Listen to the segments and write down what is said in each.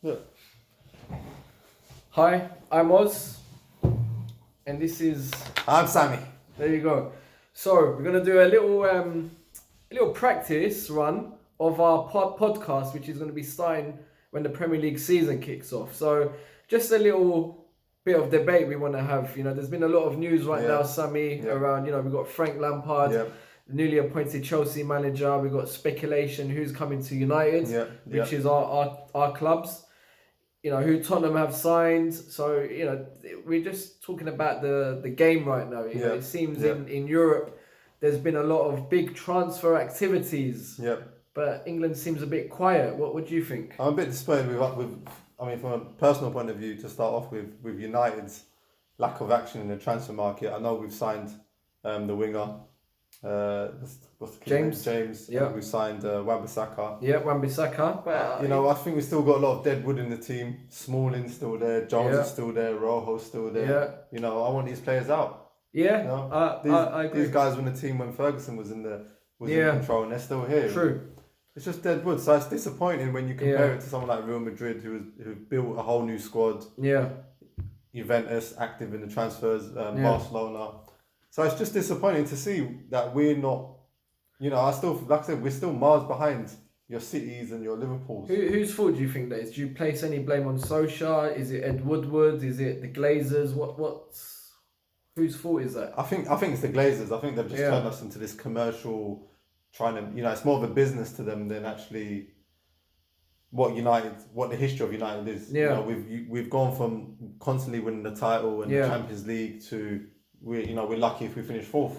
Yeah. Hi, I'm Oz, and this is. I'm Sammy. There you go. So we're gonna do a little practice run of our podcast, which is going to be starting when the Premier League season kicks off. So just a little bit of debate we want to have. You know, there's been a lot of news right now, Sammy, around. You know, we've got Frank Lampard, newly appointed Chelsea manager. We've got speculation who's coming to United, which is our clubs. You know, who Tottenham have signed. So, you know, we're just talking about the game right now. You know, it seems in Europe, there's been a lot of big transfer activities. But England seems a bit quiet. What do you think? I'm a bit disappointed I mean, from a personal point of view, to start off with United's lack of action in the transfer market. I know we've signed the winger. What's the James. name? James. We signed Wan-Bissaka. Wan-Bissaka. But you know, I think we still got a lot of dead wood in the team. Smalling's still there. Jones is still there. Rojo's still there. You know, I want these players out. You know? I agree. These guys were in the team when Ferguson was in control, and they're still here. True. It's just dead wood. So it's disappointing when you compare it to someone like Real Madrid, who built a whole new squad. Juventus active in the transfers. Barcelona. So it's just disappointing to see that we're not, you know, like I said, we're still miles behind your Cities and your Liverpools. Whose fault do you think that is? Do you place any blame on Solskjaer? Is it Ed Woodward? Is it the Glazers? Whose fault is that? I think it's the Glazers. I think they've just turned us into this commercial, trying to, you know, it's more of a business to them than actually what the history of United is. You know, we've gone from constantly winning the title and the Champions League to we're lucky if we finish fourth.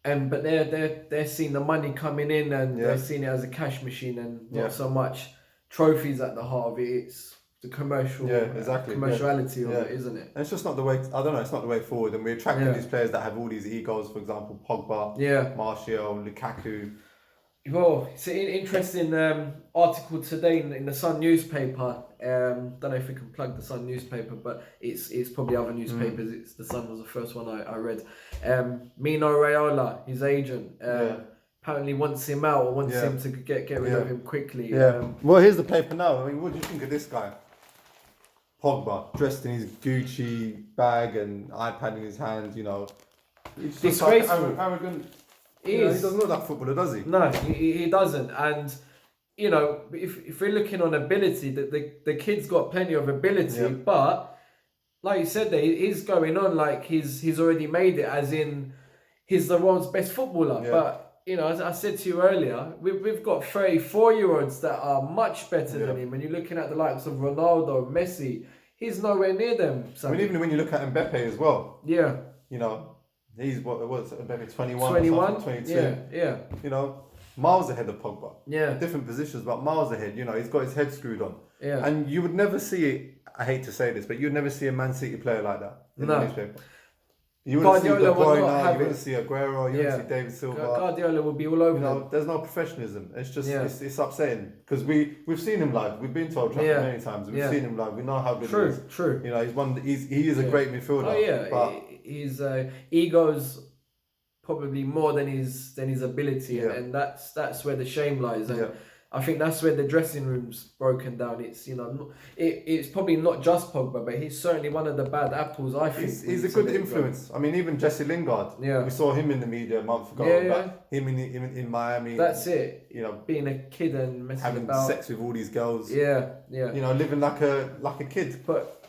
But they're seeing the money coming in and they're seeing it as a cash machine and not so much trophies at the heart of it. It's the commerciality of it, isn't it? And it's just not the way. I don't know. It's not the way forward. And we're attracting these players that have all these egos. For example, Pogba, Martial, Lukaku. Well, it's an interesting article today in the Sun newspaper. Don't know if we can plug the Sun newspaper, but it's probably other newspapers. It's the Sun was the first one I read. Mino Raiola, his agent, apparently wants him out or wants him to get rid of him quickly. Well, here's the paper now. I mean, what do you think of this guy? Pogba, dressed in his Gucci bag and iPad in his hand. You know, he's just disgraceful, arrogant. He doesn't look like footballer, does he? No, he doesn't. And, you know, if we're looking on ability, the kid's got plenty of ability, but like you said there, he's going on like he's already made it, as in he's the world's best footballer. But, you know, as I said to you earlier, we've got 34-year-olds that are much better than him. When you're looking at the likes of Ronaldo, Messi, he's nowhere near them. I mean, even when you look at Mbappe as well. You know, he's what's Mbappe, 21, 22. You know, miles ahead of Pogba. Different positions, but miles ahead. You know, he's got his head screwed on. And you would never see it. I hate to say this, but you'd never see a Man City player like that in the newspaper. You wouldn't see De Bruyne, you wouldn't see Aguero, you wouldn't see David Silva. Guardiola would be all over. You know, there's no professionalism. It's just it's upsetting because we've seen him live. We've been to Old Trafford many times. We've seen him live. We know how good he is. True. You know, he is a great midfielder. Oh yeah, but his ego's probably more than his ability, and that's where the shame lies. And I think that's where the dressing room's broken down. It's, you know, it's probably not just Pogba, but he's certainly one of the bad apples. I think he's a good influence. I mean, even Jesse Lingard. We saw him in the media a month ago. Him in Miami. That's it. You know, being a kid and messing having about, sex with all these girls. You know, living like a kid. But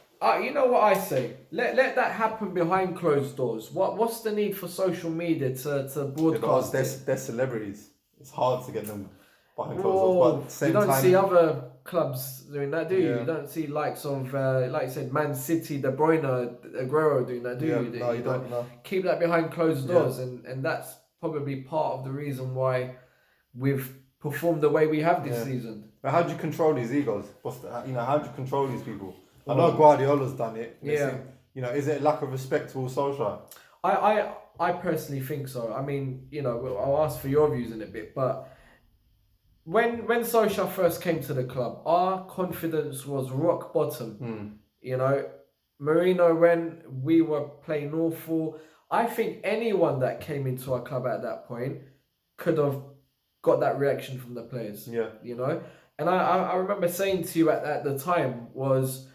you know what I say? Let that happen behind closed doors. What's the need for social media to broadcast? Because they're celebrities. It's hard to get them behind closed doors. But at the same you don't time, see other clubs doing that, do you? You don't see likes of, like you said, Man City, De Bruyne, Aguero doing that, do you? No, you don't. No. Keep that behind closed doors, and that's probably part of the reason why we've performed the way we have this season. But how do you control these egos? How do you control these people? I know Guardiola's done it. You know, is it a lack of respect towards Solskjaer? I personally think so. I mean, you know, I'll ask for your views in a bit, but when Solskjaer first came to the club, our confidence was rock bottom. You know, Mourinho, when we were playing awful, I think anyone that came into our club at that point could have got that reaction from the players. You know, And I remember saying to you at the time was,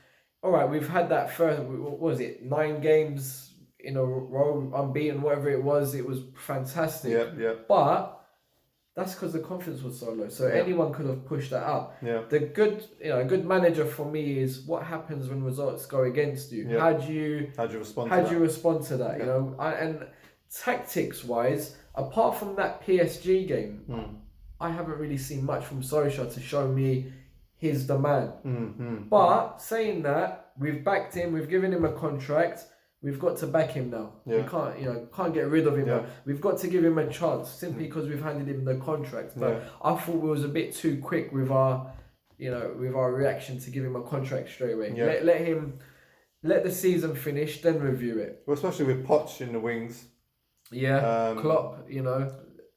all right, we've had that first, what was it, 9 games in a row, unbeaten, whatever it was. It was fantastic. Yeah. But that's because the confidence was so low. So anyone could have pushed that up. Yeah. The good, a good manager for me is what happens when results go against you. Yeah. How do you respond to that? Yeah. And tactics wise, apart from that PSG game, I haven't really seen much from Solskjaer to show me he's the man. But saying that, we've backed him, we've given him a contract. We've got to back him now. Yeah. We can't get rid of him now. We've got to give him a chance simply because we've handed him the contract. But I thought we was a bit too quick with our reaction to give him a contract straight away. Yeah. Let the season finish, then review it. Well, especially with Poch in the wings. Yeah, Klopp,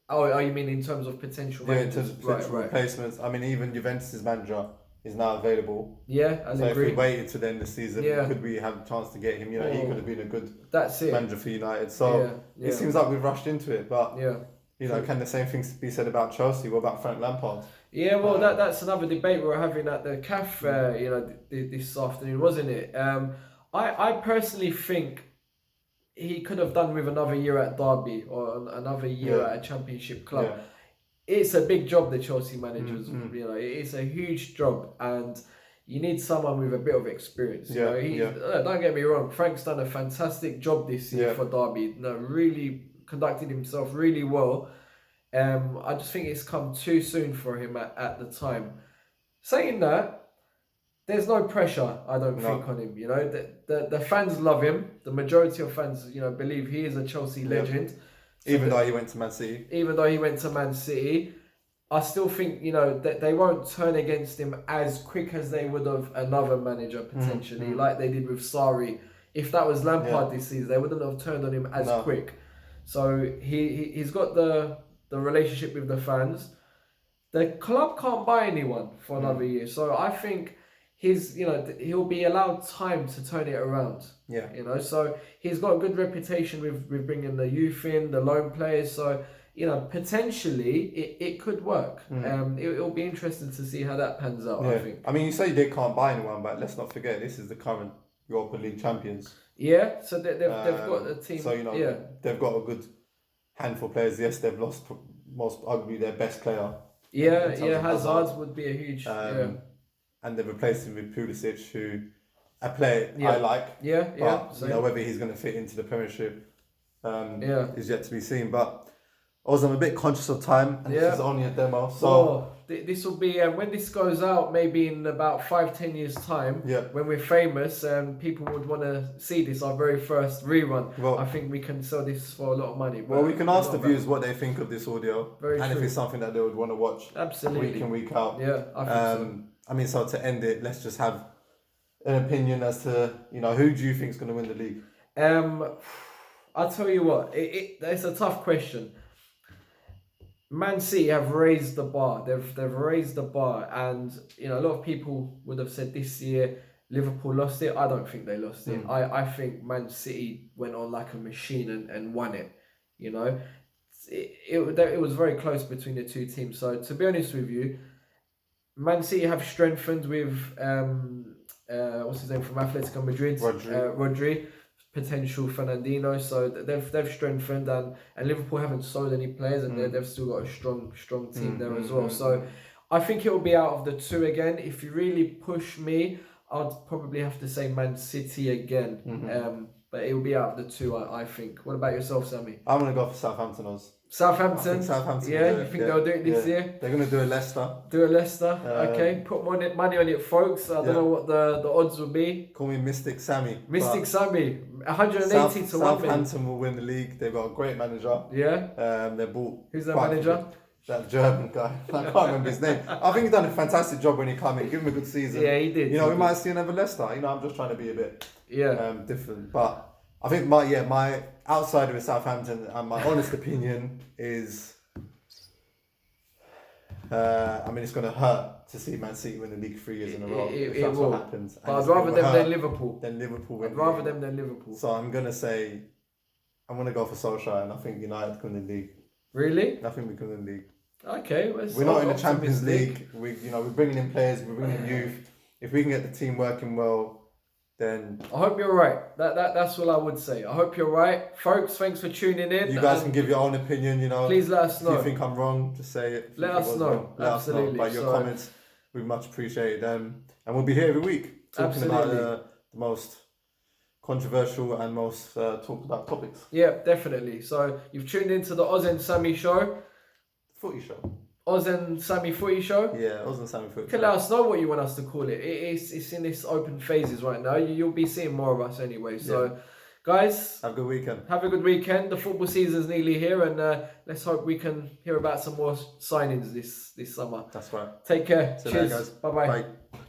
Oh, you mean in terms of potential managers? In terms of potential replacements. I mean, even Juventus' manager is now available. Yeah, I agree. If we waited to the end of the season, could we have a chance to get him? He could have been a good manager for United. So it seems like we've rushed into it. But can the same thing be said about Chelsea? What about Frank Lampard? Yeah, well, that's another debate we were having at the CAF, this afternoon, wasn't it? I personally think he could have done with another year at Derby or another year at a Championship club. Yeah. It's a big job, the Chelsea managers. It's a huge job, and you need someone with a bit of experience. Don't get me wrong, Frank's done a fantastic job this year for Derby. Really conducted himself really well. I just think it's come too soon for him at the time. Saying that, there's no pressure, I don't think, on him. The fans love him. The majority of fans, believe he is a Chelsea legend. So even though he went to Man City. I still think, that they won't turn against him as quick as they would have another manager potentially, like they did with Sarri. If that was Lampard this season, they wouldn't have turned on him as quick. So he's got the relationship with the fans. The club can't buy anyone for another year. So I think he'll be allowed time to turn it around. So he's got a good reputation with bringing the youth in, the loan players. So, potentially it could work. It'll be interesting to see how that pans out, I think. I mean, you say they can't buy anyone, but let's not forget, this is the current Europa League champions. Yeah, so they've got a team. So, they've got a good handful of players. Yes, they've lost most arguably their best player. Hazard would be a huge... And they've replaced him with Pulisic, who a player I like. But whether he's going to fit into the Premiership is yet to be seen. But also, I'm a bit conscious of time, and this is only a demo. So this will be when this goes out, maybe in about 5-10 years' time. When we're famous, and people would want to see this, our very first rerun. Well, I think we can sell this for a lot of money. Well, we can ask the viewers what they think of this audio, if it's something that they would want to watch week in, week out. I think so. I mean, so to end it, let's just have an opinion as to, who do you think is going to win the league? I'll tell you what, it's a tough question. Man City have raised the bar. They've raised the bar, and a lot of people would have said this year Liverpool lost it. I don't think they lost it. I think Man City went on like a machine and won it. It was very close between the two teams. So to be honest with you, Man City have strengthened with what's his name from Atletico Madrid, Rodri, potential Fernandinho. So they've strengthened, and Liverpool haven't sold any players, and they've still got a strong team there as well. So I think it will be out of the two again. If you really push me, I'd probably have to say Man City again. But it will be out of the two, I think. What about yourself, Sammy? I'm going to go for Southampton. Southampton? Yeah, you think they'll do it this year? They're going to do a Leicester. Okay. Put money on it, folks. I don't know what the odds will be. Call me Mystic Sammy. Sammy. 180 to 1. Southampton will win the league. They've got a great manager. They bought... Who's their manager? That German guy. I can't remember his name. I think he's done a fantastic job when he came in. Give him a good season. Yeah, he did. We might see another Leicester. I'm just trying to be a bit different. But I think my outsider is Southampton, and my honest opinion is, it's going to hurt to see Man City win the league 3 years in a row. If that's what happens. But I'd rather them than Liverpool. I'd rather them than Liverpool. So I'm going to go for Solskjaer, and I think United can win the league. Really? I think we can win the league. Okay. We're not in the Champions League. We're bringing in players. We're bringing in youth. If we can get the team working well, then I hope you're right. That's all I would say. I hope you're right, folks. Thanks for tuning in. You guys can give your own opinion. Please let us know. If you think I'm wrong, just say it. Let us know. Let us know by your comments. We much appreciate them, and we'll be here every week talking about the most controversial and most talked about topics. Yeah, definitely. So you've tuned into the Oz and Sammy show. Footy Show. Oz and Sammy Footy Show. Yeah, Oz and Sammy Footy Show. Let us know what you want us to call it. It's in its open phases right now. You'll be seeing more of us anyway. So, guys, have a good weekend. Have a good weekend. The football season's nearly here, and let's hope we can hear about some more signings this summer. That's right. Take care. See you Cheers. later, guys. Bye-bye. Bye.